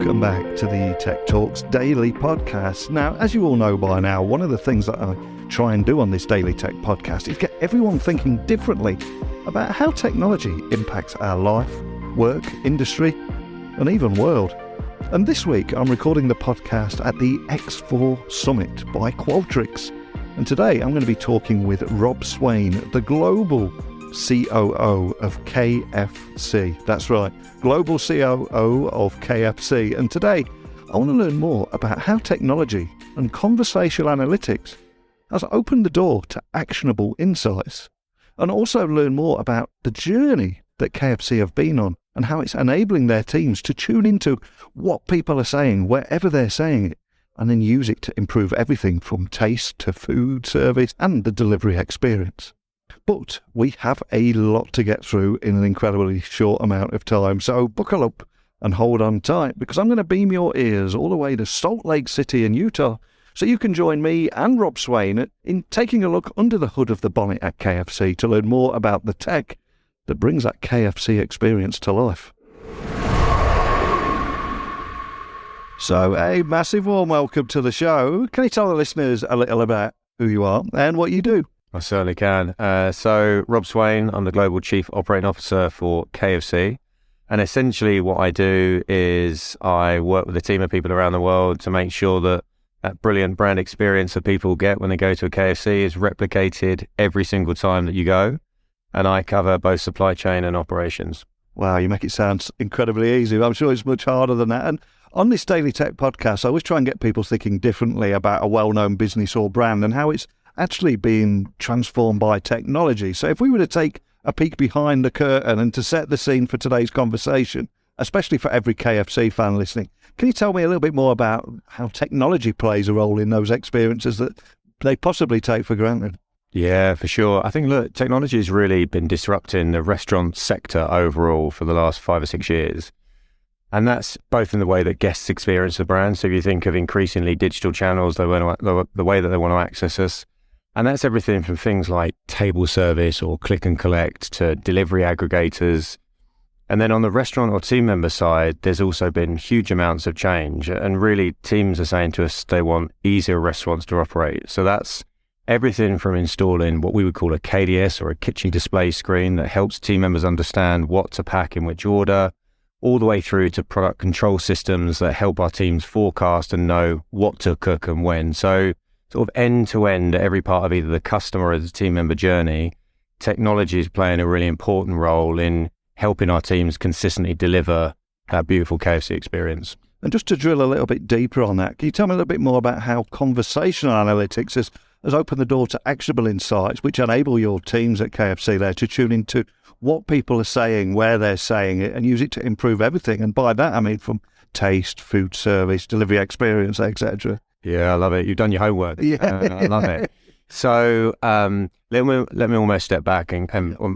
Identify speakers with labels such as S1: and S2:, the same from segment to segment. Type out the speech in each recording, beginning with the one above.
S1: welcome back to the Tech Talks Daily Podcast. Now, as you all know by now, one of the things that I try and do on this Daily Tech Podcast is get everyone thinking differently about how technology impacts our life, work, industry, and even world. And this week, I'm recording the podcast at the X4 Summit by Qualtrics. And today, I'm going to be talking with Rob Swain, the Global COO of KFC. That's right, Global COO of KFC. And today, I want to learn more about how technology and conversational analytics has opened the door to actionable insights, and also learn more about the journey that KFC have been on and how it's enabling their teams to tune into what people are saying wherever they're saying it, and then use it to improve everything from taste to food service and the delivery experience. But we have a lot to get through in an incredibly short amount of time, so buckle up and hold on tight, because I'm going to beam your ears all the way to Salt Lake City in Utah, so you can join me and Rob Swain in taking a look under the hood of the bonnet at KFC to learn more about the tech that brings that KFC experience to life. So, a massive warm welcome to the show. Can you tell the listeners a little about who you are and what you do?
S2: I certainly can. So, Rob Swain, I'm the Global Chief Operating Officer for KFC. And essentially what I do is I work with a team of people around the world to make sure that that brilliant brand experience that people get when they go to a KFC is replicated every single time that you go. And I cover both supply chain and operations.
S1: Wow, you make it sound incredibly easy. I'm sure it's much harder than that. And on this Daily Tech Podcast, I always try and get people thinking differently about a well-known business or brand and how it's actually being transformed by technology. So if we were to take a peek behind the curtain and to set the scene for today's conversation, especially for every KFC fan listening, can you tell me a little bit more about how technology plays a role in those experiences that they possibly take for granted?
S2: Yeah, for sure. I think, look, technology has really been disrupting the restaurant sector overall for the last 5 or 6 years. And that's both in the way that guests experience the brand. So if you think of increasingly digital channels, the way that they want to access us. And that's everything from things like table service or click and collect to delivery aggregators. And then on the restaurant or team member side, there's also been huge amounts of change. And really, teams are saying to us they want easier restaurants to operate. So that's everything from installing what we would call a KDS or a kitchen display screen that helps team members understand what to pack in which order, all the way through to product control systems that help our teams forecast and know what to cook and when. So sort of end to end, every part of either the customer or the team member journey, technology is playing a really important role in helping our teams consistently deliver that beautiful KFC experience.
S1: And just to drill a little bit deeper on that, can you tell me a little bit more about how conversational analytics has opened the door to actionable insights, which enable your teams at KFC there to tune into what people are saying, where they're saying it, and use it to improve everything? And by that, I mean from taste, food service, delivery experience, etc.
S2: Yeah, I love it. You've done your homework.
S1: Yeah.
S2: I love it. So let me almost step back and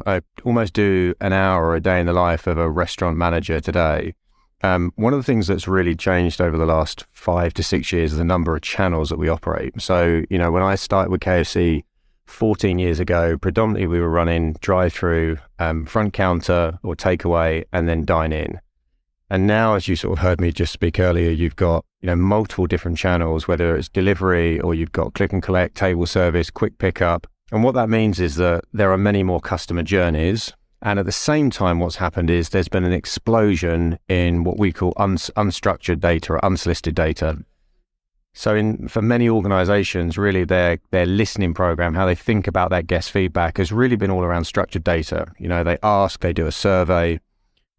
S2: I almost do an hour or a day in the life of a restaurant manager today. One of the things that's really changed over the last 5 to 6 years is the number of channels that we operate. So, you know, when I started with KFC 14 years ago, predominantly we were running drive-through, front counter or takeaway, and then dine-in. And now, as you sort of heard me just speak earlier, you've got, you know, multiple different channels, whether it's delivery or you've got click and collect, table service, quick pickup. And what that means is that there are many more customer journeys. And at the same time, what's happened is there's been an explosion in what we call unstructured data or unsolicited data. So for many organizations, really their listening program, how they think about that guest feedback has really been all around structured data. You know, they ask, they do a survey.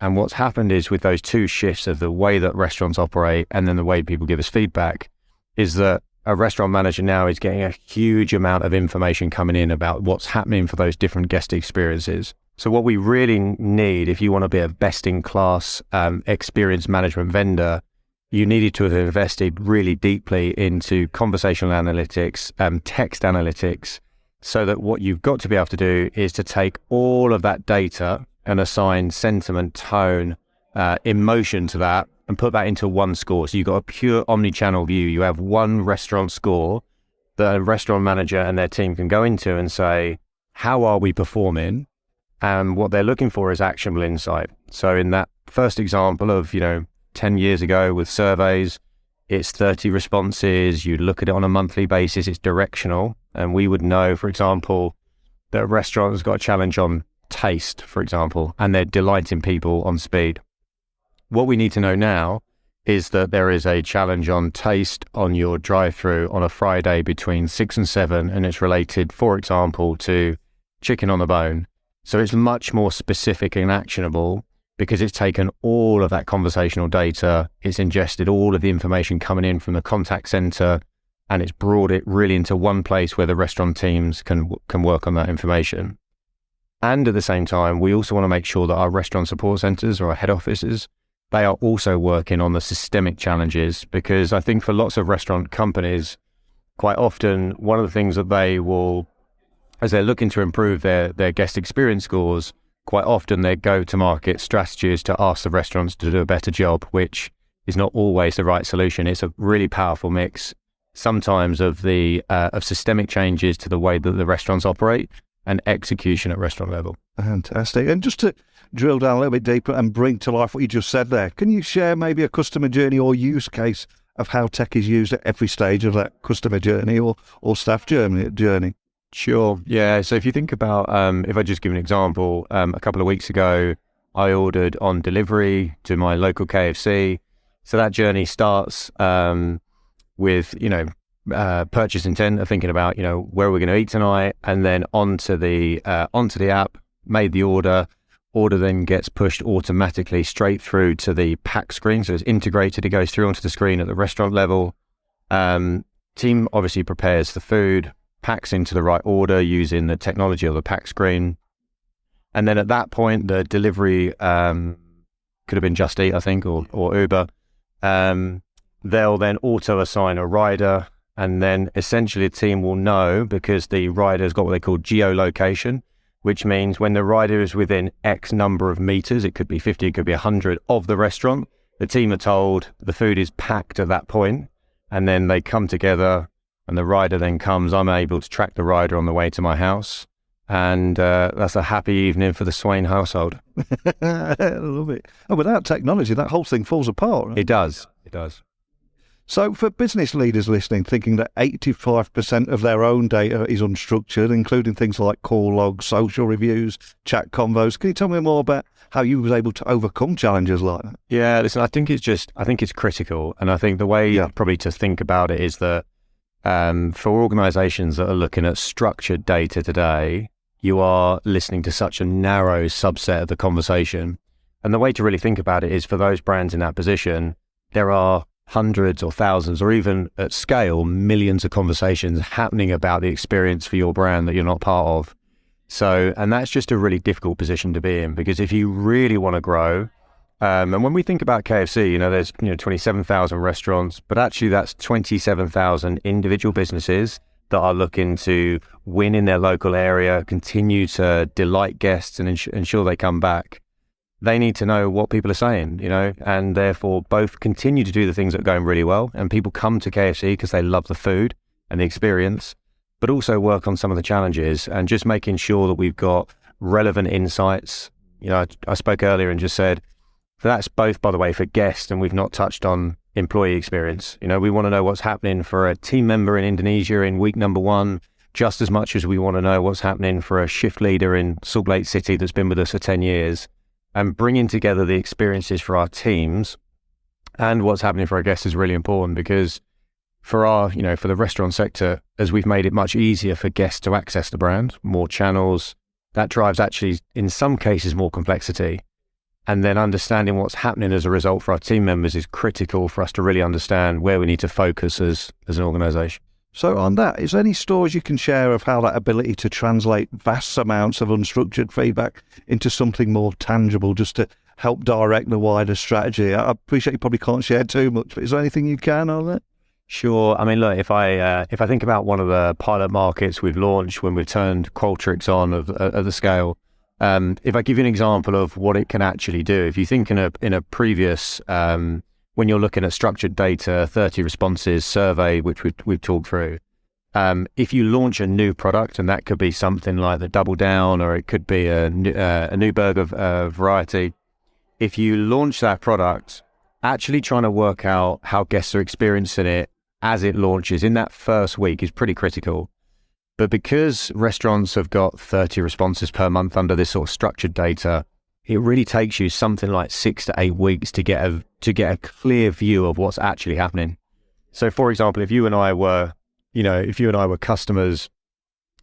S2: And what's happened is with those two shifts of the way that restaurants operate and then the way people give us feedback, is that a restaurant manager now is getting a huge amount of information coming in about what's happening for those different guest experiences. So what we really need, if you want to be a best-in-class experience management vendor, you needed to have invested really deeply into conversational analytics, text analytics, so that what you've got to be able to do is to take all of that data and assign sentiment, tone, emotion to that and put that into one score. So you've got a pure omni-channel view. You have one restaurant score that a restaurant manager and their team can go into and say, how are we performing? And what they're looking for is actionable insight. So in that first example of, you know, 10 years ago with surveys. It's 30 responses. You look at it on a monthly basis. It's directional. And we would know, for example, that a restaurant has got a challenge on taste, for example, and they're delighting people on speed. What we need to know now is that there is a challenge on taste on your drive-through on a Friday between 6 and 7, and it's related, for example, to chicken on the bone. So it's much more specific and actionable because it's taken all of that conversational data, it's ingested all of the information coming in from the contact center, and it's brought it really into one place where the restaurant teams can work on that information. And at the same time, we also want to make sure that our restaurant support centers or our head offices, they are also working on the systemic challenges, because I think for lots of restaurant companies, quite often, one of the things that they will, as they're looking to improve their guest experience scores, quite often their go-to-market strategy is to ask the restaurants to do a better job, which is not always the right solution. It's a really powerful mix, sometimes of systemic changes to the way that the restaurants operate and execution at restaurant level.
S1: Fantastic. And just to drill down a little bit deeper and bring to life what you just said there, can you share maybe a customer journey or use case of how tech is used at every stage of that customer journey or staff journey?
S2: Sure. Yeah. So if you think about, if I just give an example, a couple of weeks ago, I ordered on delivery to my local KFC. So that journey starts with, purchase intent of thinking about, where we're going to eat tonight, and then onto the app, made the order then gets pushed automatically straight through to the pack screen. So it's integrated, it goes through onto the screen at the restaurant level. Team obviously prepares the food, packs into the right order using the technology of the pack screen. And then at that point, the delivery could have been Just Eat, I think, or Uber. They'll then auto assign a rider, and then essentially the team will know, because the rider's got what they call geolocation, which means when the rider is within X number of meters, it could be 50, it could be 100 of the restaurant, the team are told the food is packed at that point, and then they come together and the rider then comes. I'm able to track the rider on the way to my house, and that's a happy evening for the Swain household.
S1: I love it. Oh, without technology, that whole thing falls apart. Right?
S2: It does.
S1: So for business leaders listening, thinking that 85% of their own data is unstructured, including things like call logs, social reviews, chat convos, can you tell me more about how you was able to overcome challenges like that?
S2: Yeah, listen, I think it's critical. And I think the way probably to think about it is that for organizations that are looking at structured data today, you are listening to such a narrow subset of the conversation. And the way to really think about it is, for those brands in that position, there are hundreds or thousands, or even at scale, millions of conversations happening about the experience for your brand that you're not part of. So, and that's just a really difficult position to be in, because if you really want to grow, and when we think about KFC, there's 27,000 restaurants, but actually that's 27,000 individual businesses that are looking to win in their local area, continue to delight guests and ensure they come back. They need to know what people are saying, and therefore both continue to do the things that are going really well, and people come to KFC because they love the food and the experience, but also work on some of the challenges and just making sure that we've got relevant insights. I spoke earlier and just said, that's both, by the way, for guests, and we've not touched on employee experience. We want to know what's happening for a team member in Indonesia in week number 1, just as much as we want to know what's happening for a shift leader in Salt Lake City that's been with us for 10 years. And bringing together the experiences for our teams and what's happening for our guests is really important, because for our, for the restaurant sector, as we've made it much easier for guests to access the brand, more channels, that drives actually, in some cases, more complexity. And then understanding what's happening as a result for our team members is critical for us to really understand where we need to focus as an organization.
S1: So on that, is there any stories you can share of how that ability to translate vast amounts of unstructured feedback into something more tangible, just to help direct the wider strategy? I appreciate you probably can't share too much, but is there anything you can on that?
S2: Sure. I mean, look, if I think about one of the pilot markets we've launched when we've turned Qualtrics on of the scale, if I give you an example of what it can actually do, if you think in a previous when you're looking at structured data, 30 responses, survey, which we've talked through, if you launch a new product, and that could be something like the Double Down, or it could be a new burger variety, if you launch that product, actually trying to work out how guests are experiencing it as it launches in that first week is pretty critical. But because restaurants have got 30 responses per month under this sort of structured data, it really takes you something like 6 to 8 weeks to get a clear view of what's actually happening. So for example, if you and I were customers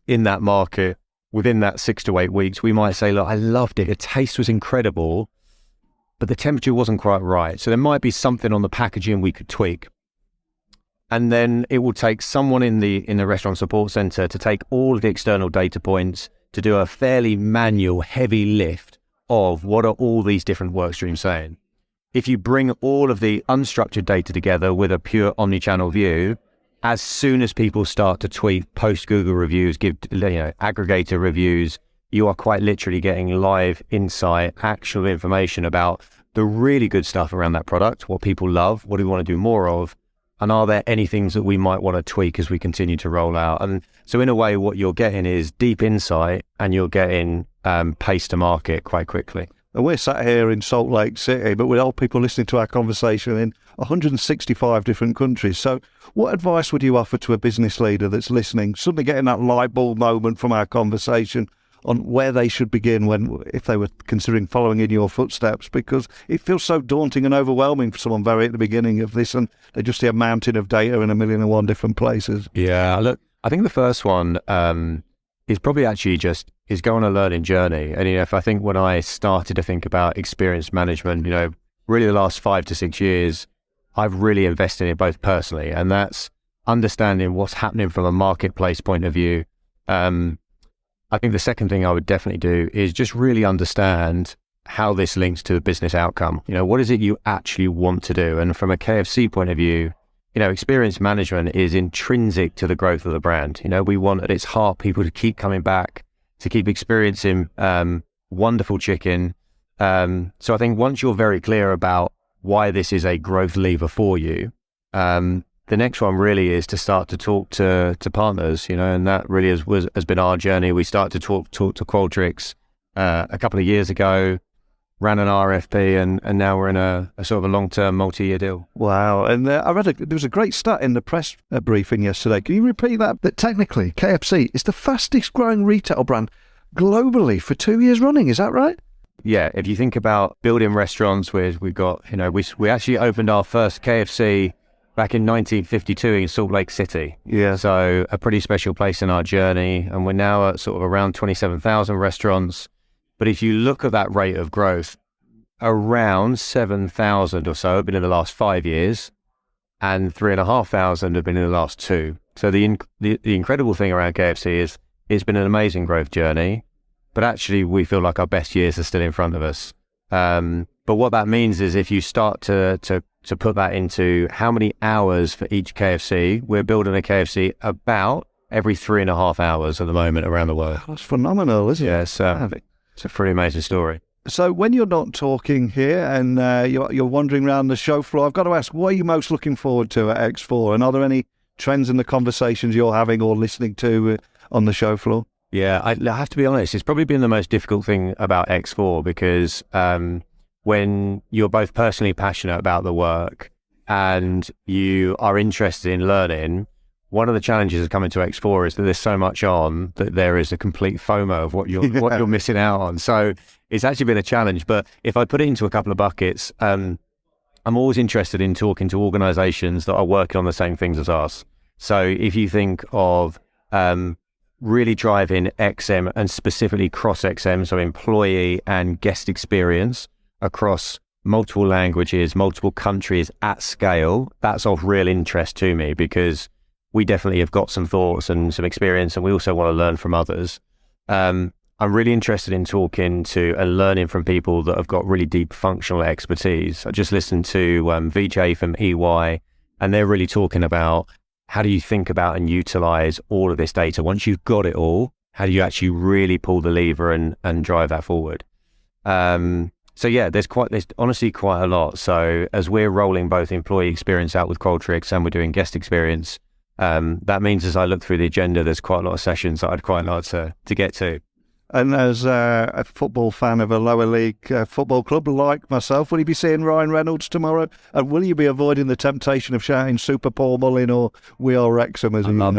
S2: in that market, within that 6 to 8 weeks, we might say, look, I loved it. The taste was incredible, but the temperature wasn't quite right. So there might be something on the packaging we could tweak. And then it will take someone in the restaurant support center to take all of the external data points to do a fairly manual, heavy lift of what are all these different work streams saying. If you bring all of the unstructured data together with a pure omni-channel view, as soon as people start to tweet, post Google reviews, give aggregator reviews, you are quite literally getting live insight, actual information about the really good stuff around that product, what people love, what do we want to do more of, and are there any things that we might want to tweak as we continue to roll out. And so in a way, what you're getting is deep insight, and you're getting pace to market quite quickly.
S1: And we're sat here in Salt Lake City, but with all people listening to our conversation in 165 different countries. So what advice would you offer to a business leader that's listening, suddenly getting that light bulb moment from our conversation on where they should begin if they were considering following in your footsteps? Because it feels so daunting and overwhelming for someone very at the beginning of this, and they just see a mountain of data in 1,000,001 different places.
S2: Yeah, look, I think the first one is probably actually is go on a learning journey. And if I think when I started to think about experience management, really the last 5 to 6 years, I've really invested in it both personally, and that's understanding what's happening from a marketplace point of view. I think the second thing I would definitely do is just really understand how this links to the business outcome. What is it you actually want to do? And from a KFC point of view, experience management is intrinsic to the growth of the brand. We want at its heart people to keep coming back, to keep experiencing wonderful chicken. So I think once you're very clear about why this is a growth lever for you, the next one really is to start to talk to partners, and that really has been our journey. We started to talk to Qualtrics a couple of years ago, ran an RFP, and now we're in a sort of a long-term multi-year deal.
S1: Wow. And I read there was a great stat in the press briefing yesterday. Can you repeat that? That technically KFC is the fastest growing retail brand globally for 2 years running. Is that right?
S2: Yeah. If you think about building restaurants, we've got, we actually opened our first KFC back in 1952 in Salt Lake City.
S1: Yeah.
S2: So a pretty special place in our journey. And we're now at sort of around 27,000 restaurants. But if you look at that rate of growth, around 7,000 or so have been in the last 5 years, and 3,500 have been in the last 2. So the incredible thing around KFC is it's been an amazing growth journey, but actually we feel like our best years are still in front of us. But what that means is if you start to put that into how many hours for each KFC, we're building a KFC about every 3.5 hours at the moment around the world.
S1: That's phenomenal, isn't it?
S2: Yes. It's a pretty amazing story.
S1: So when you're not talking here and you're wandering around the show floor, I've got to ask, what are you most looking forward to at X4? And are there any trends in the conversations you're having or listening to on the show floor?
S2: Yeah, I have to be honest, it's probably been the most difficult thing about X4 because when you're both personally passionate about the work and you are interested in learning, one of the challenges of coming to X4 is that there's so much on that there is a complete FOMO of what you're missing out on. So it's actually been a challenge. But if I put it into a couple of buckets, I'm always interested in talking to organizations that are working on the same things as us. So if you think of really driving XM and specifically cross XM, so employee and guest experience across multiple languages, multiple countries at scale, that's of real interest to me because we definitely have got some thoughts and some experience, and we also want to learn from others. I'm really interested in talking to and learning from people that have got really deep functional expertise. I just listened to VJ from EY, and they're really talking about how do you think about and utilize all of this data? Once you've got it all, how do you actually really pull the lever and drive that forward? So yeah, there's honestly quite a lot. So as we're rolling both employee experience out with Qualtrics and we're doing guest experience, that means as I look through the agenda, there's quite a lot of sessions that I'd quite like to get to.
S1: And as a football fan of a lower league football club like myself, will you be seeing Ryan Reynolds tomorrow? And will you be avoiding the temptation of shouting Super Paul Mullin or We Are Wrexham?
S2: I love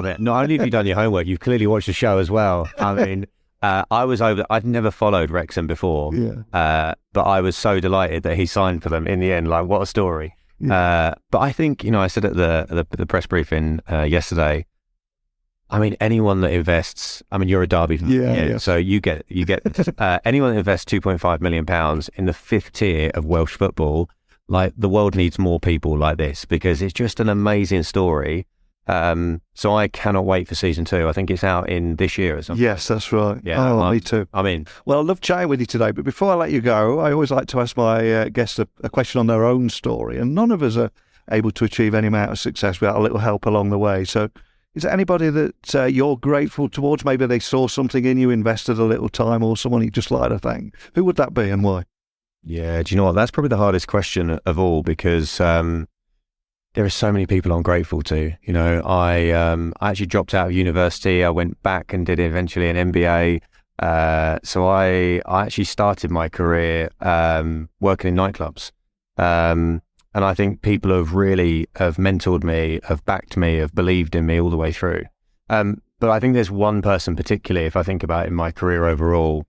S2: it. Not only have you done your homework, you've clearly watched the show as well. I mean, I'd never followed Wrexham before, but I was so delighted that he signed for them in the end. Like, what a story. But I think, I said at the press briefing yesterday, I mean, anyone that invests, I mean, you're a Derby fan, so you get anyone that invests £2.5 million in the fifth tier of Welsh football, like, the world needs more people like this, because it's just an amazing story. So I cannot wait for season 2. I think it's out in this year or something.
S1: Yes, that's right.
S2: Yeah,
S1: me too.
S2: I mean,
S1: well, I love chatting with you today, but before I let you go, I always like to ask my guests a question on their own story, and none of us are able to achieve any amount of success without a little help along the way. So is there anybody that you're grateful towards? Maybe they saw something in you, invested a little time, or someone you just like to thank. Who would that be and why? Yeah,
S2: do you know what? That's probably the hardest question of all, because there are so many people I'm grateful to. I actually dropped out of university. I went back and did eventually an MBA. So I actually started my career working in nightclubs. And I think people have mentored me, have backed me, have believed in me all the way through. But I think there's one person particularly, if I think about it in my career overall,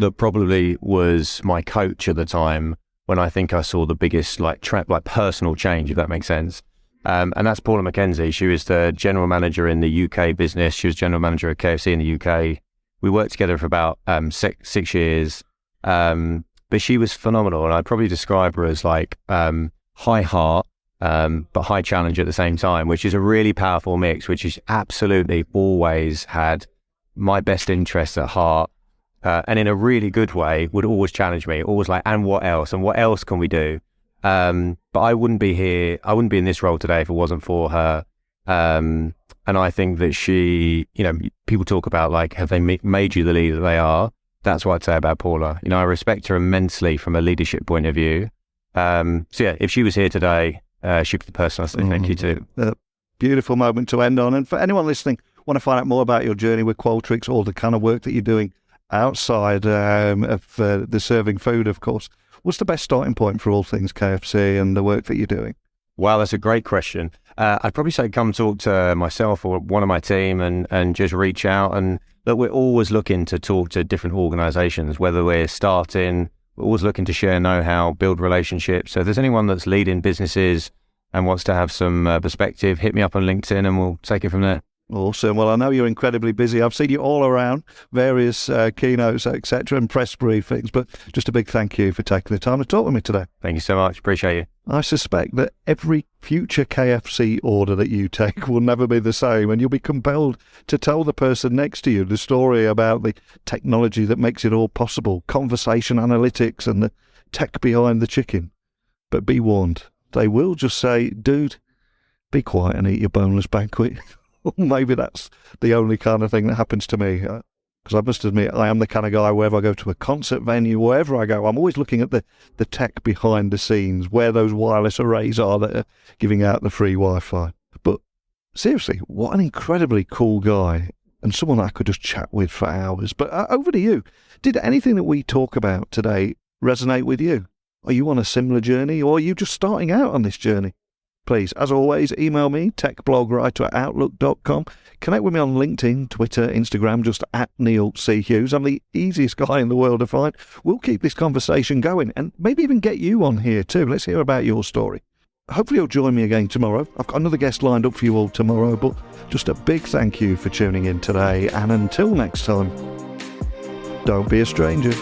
S2: that probably was my coach at the time, when I think I saw the biggest personal change, if that makes sense. And that's Paula McKenzie. She was the general manager in the UK business. She was general manager at KFC in the UK. We worked together for about 6 years. But she was phenomenal. And I'd probably describe her as like high heart, but high challenge at the same time, which is a really powerful mix, which is absolutely always had my best interests at heart. And in a really good way, would always challenge me, always like, and what else? And what else can we do? But I wouldn't be here. I wouldn't be in this role today if it wasn't for her. And I think that she, people talk about like, have they made you the leader they are? That's what I'd say about Paula. I respect her immensely from a leadership point of view. So yeah, if she was here today, she'd be the person I say thank you to.
S1: A beautiful moment to end on. And for anyone listening, want to find out more about your journey with Qualtrics, all the kind of work that you're doing outside of the serving food, of course, what's the best starting point for all things KFC and the work that you're doing?
S2: Wow, that's a great question. I'd probably say come talk to myself or one of my team and just reach out. And look, we're always looking to talk to different organizations, whether we're starting, we're always looking to share know-how, build relationships. So if there's anyone that's leading businesses and wants to have some perspective, hit me up on LinkedIn and we'll take it from there.
S1: Awesome. Well, I know you're incredibly busy. I've seen you all around, various keynotes, etc., and press briefings, but just a big thank you for taking the time to talk with me today.
S2: Thank you so much. Appreciate you.
S1: I suspect that every future KFC order that you take will never be the same, and you'll be compelled to tell the person next to you the story about the technology that makes it all possible, conversation analytics and the tech behind the chicken. But be warned, they will just say, dude, be quiet and eat your boneless banquet. Maybe that's the only kind of thing that happens to me. Because I must admit, I am the kind of guy, wherever I go to a concert venue, wherever I go, I'm always looking at the tech behind the scenes, where those wireless arrays are that are giving out the free Wi-Fi. But seriously, what an incredibly cool guy, and someone I could just chat with for hours. But over to you. Did anything that we talk about today resonate with you? Are you on a similar journey, or are you just starting out on this journey? Please, as always, email me, techblogwriter@outlook.com. Connect with me on LinkedIn, Twitter, Instagram, just @NeilC.Hughes. I'm the easiest guy in the world to find. We'll keep this conversation going and maybe even get you on here too. Let's hear about your story. Hopefully you'll join me again tomorrow. I've got another guest lined up for you all tomorrow, but just a big thank you for tuning in today. And until next time, don't be a stranger.